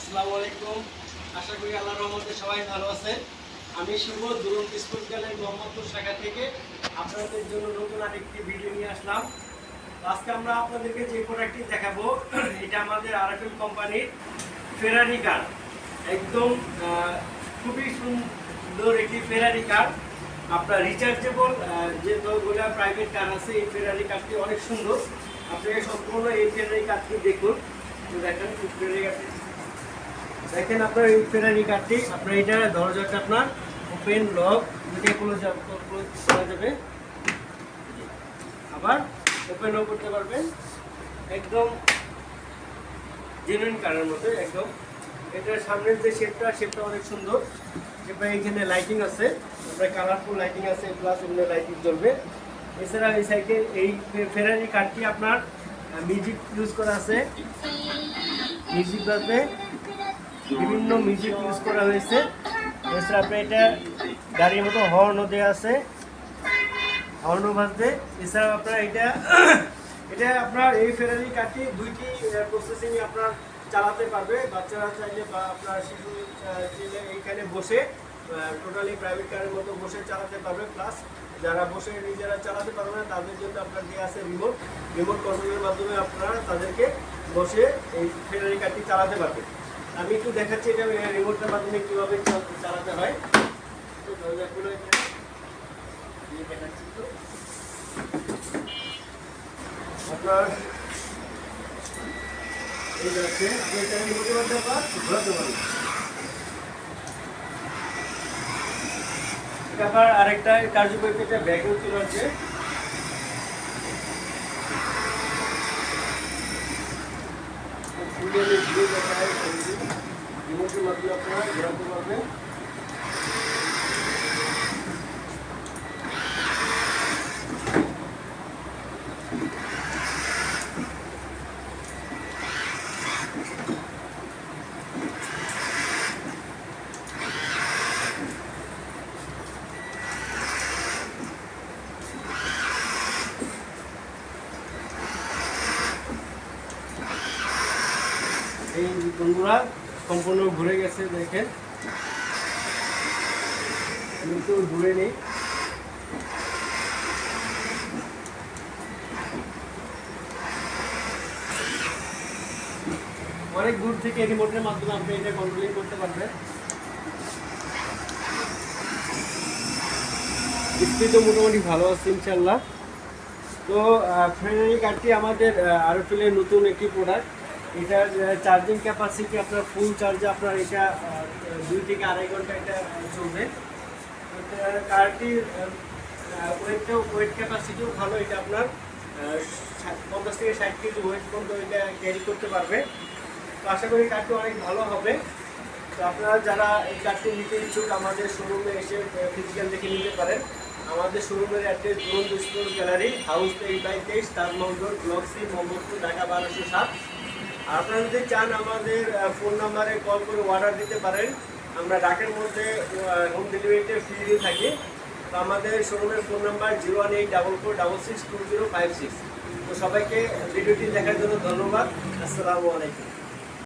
আসসালামু আলাইকুম। আশা করি আল্লাহর রহমতে সবাই ভালো আছেন। আমি শুভ দুরন্ত স্পোর্টস গ্যালারি মোহাম্মদপুর শাখা থেকে আপনাদের জন্য নতুন আরেকটি ভিডিও নিয়ে আসলাম। আজকে আমরা আপনাদেরকে যে প্রোডাক্টটি দেখাবো এটা আমাদের আরএফএল কোম্পানির ফেরারি কার। একদম খুবই সুন্দর একটি ফেরারি কার। আপনার রিচার্জেবল যেগুলো প্রাইভেট কার আছে এই ফেরারি কারটি অনেক সুন্দর। আপনাকে সম্পূর্ণ এই ফেরারি কারটি দেখুন। দেখেন ফেরারি কারটি দেখেন আপনার এই ফেরারি কারটি আপনার এটা দরজাটা আপনার ওপেন লক দুটোই ক্লোজ করা যাবে, আবার ওপেনও করতে পারবেন। একদম জেনুইন কারের মতো একদম। এটার সামনের যে শেপটা অনেক সুন্দর। এবার এখানে লাইটিং আছে, আপনার কালারফুল লাইটিং আছে, প্লাস এমনি লাইটিং জ্বলবে। এছাড়া এই সাইডে এই ফেরারি কারটি আপনার মিউজিক ইউজ করা আছে, মিউজিক বাজবে, বিভিন্ন মিউজিক ইউজ করা হয়েছে। এছাড়া আপনার এটা গাড়ির মতো হর্নও দেওয়া আছে, হর্নও বাজবে। এছাড়া আপনার এটা আপনার এই ফেরারি কারটি দুইটি প্রসেসিংয়ে আপনার চালাতে পারবে। বাচ্চারা চাইলে বা আপনার শিশু চাইলে এইখানে বসে টোটালি প্রাইভেট কারের মতো বসে চালাতে পারবে। প্লাস যারা বসে নিজেরা চালাতে পারবে না তাদের জন্য আপনার দেওয়া আছে রিমোট কন্ট্রোলের মাধ্যমে আপনারা তাদেরকে বসে এই ফেরারি কারটি চালাতে পারবে। আমি একটু দেখাচ্ছি এটা রিমোটের মাধ্যমে কীভাবে চালাতে হয়। তো দরজাগুলো দেখাচ্ছি। তো আপনার এই যাচ্ছে যেটা রিমোটের মাধ্যমে আপনার ঘোরাতে পারবে। আবার আরেকটা কার্যকরিতা ব্যাগও চলে আসছে। রিমোটের মাধ্যমে আপনারা ঘোরাতে পারবেন। এই বন্ধুরা সম্পূর্ণ ঘুরে গেছে, দেখেন কিন্তু ঘুরে নেই। অনেক দূর থেকে রিমোটের মাধ্যমে আপনি এটা কন্ট্রোলিং করতে পারবেন। স্পিডও মোটামুটি ভালো আছে ইনশাল্লাহ। তো ফেরারি কারটি আমাদের আরএফএলের নতুন একটি প্রোডাক্ট। এটার চার্জিং ক্যাপাসিটি আপনার ফুল চার্জে আপনার এটা 2 থেকে 2.5 ঘন্টা এটা চলবে। কারটির ওয়েট ক্যাপাসিটিও ভালো। এটা আপনার 50 থেকে 60 কেজি ওয়েট পর্যন্ত এটা ক্যারি করতে পারবে। তো আশা করি কারটি অনেক ভালো হবে। তো আপনারা যারা এই কারটি নিতে ইচ্ছুক আমাদের শোরুমে এসে ফিজিক্যাল দেখে নিতে পারেন। আমাদের শোরুমের address Duronto sports gallery, house 23/23, Taj Mahal road, block C, Mohammadpur, Dhaka 1207। আর আপনারা যদি চান আমাদের ফোন নাম্বারে কল করে অর্ডার দিতে পারেন। আমরা ঢাকার মধ্যে হোম ডেলিভারিতে ফ্রি দিয়ে থাকি। তো আমাদের শোরুমের ফোন নাম্বার 01844662056। তো সবাইকে ভিডিওটি দেখার জন্য ধন্যবাদ। আসসালামু আলাইকুম।